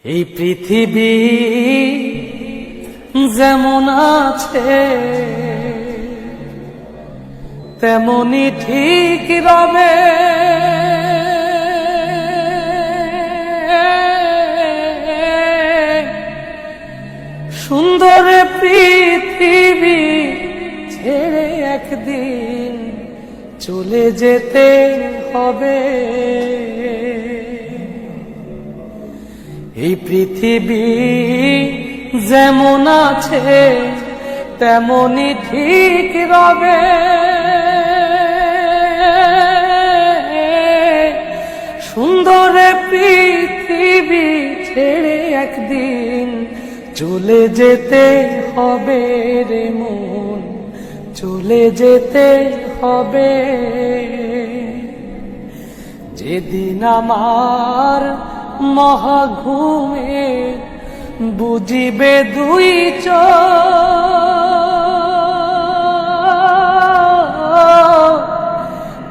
এই পৃথিবী যেমন আছে তেমনি ঠিক রবে, সুন্দর পৃথিবী ছেড়ে একদিন চলে যেতে হবে। এই পৃথিবী যেমন আছে তেমনি ঠিক রবে, সুন্দর পৃথিবী ছেড়ে একদিন চলে যেতে হবে রে মন, চলে যেতে হবে। যেদিন আমার মহাঘুমে বুঝিবে দুই চোখ,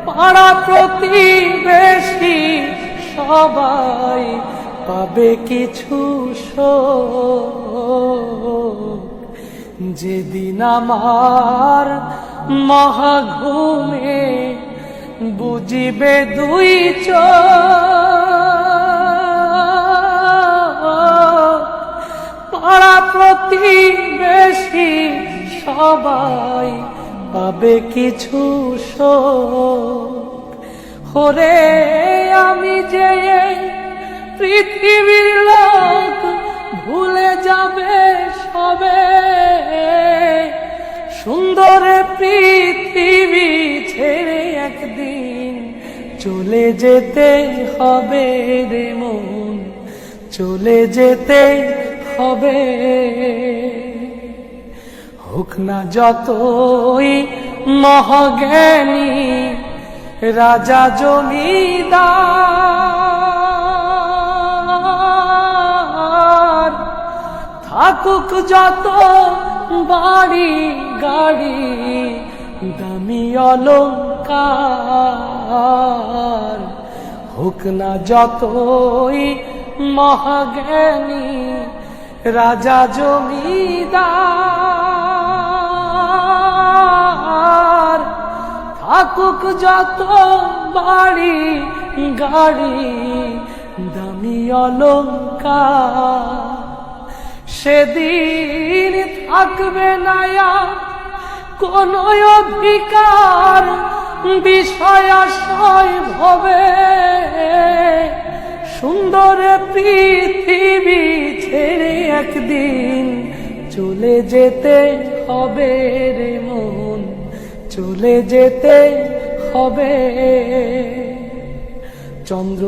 পাড়া প্রতিবেশী সবাই পাবে কিছু শোক। যেদিন আমার মহাঘুমে বুঝিবে দুই চোখ, পাড়া প্রতিবেশী সবাই পাবে কিছু শোক। ওরে আমি যে পৃথিবীর লোক ভুলে যাবে সবে, সুন্দর পৃথিবী ছেড়ে একদিন চলে যেতে হবে রে মন, চলে যেতে হবে। হোক না যতই মহাজ্ঞানী রাজা জমিদার, থাকুক যত বাড়ি গাড়ি দামি অলংকার, হোক না যতই মহাজ্ঞানী রাজা জমিদার, থাকুক যত বাড়ি গাড়ি দামি অলংকার, সেদিন থাকবে না কোন অধিকার বিষয়াশয় ভবে। সুন্দর পৃথিবী ছেড়ে একদিন চলে যেতে হবে রে মন, চলে যেতে হবে। চন্দ্র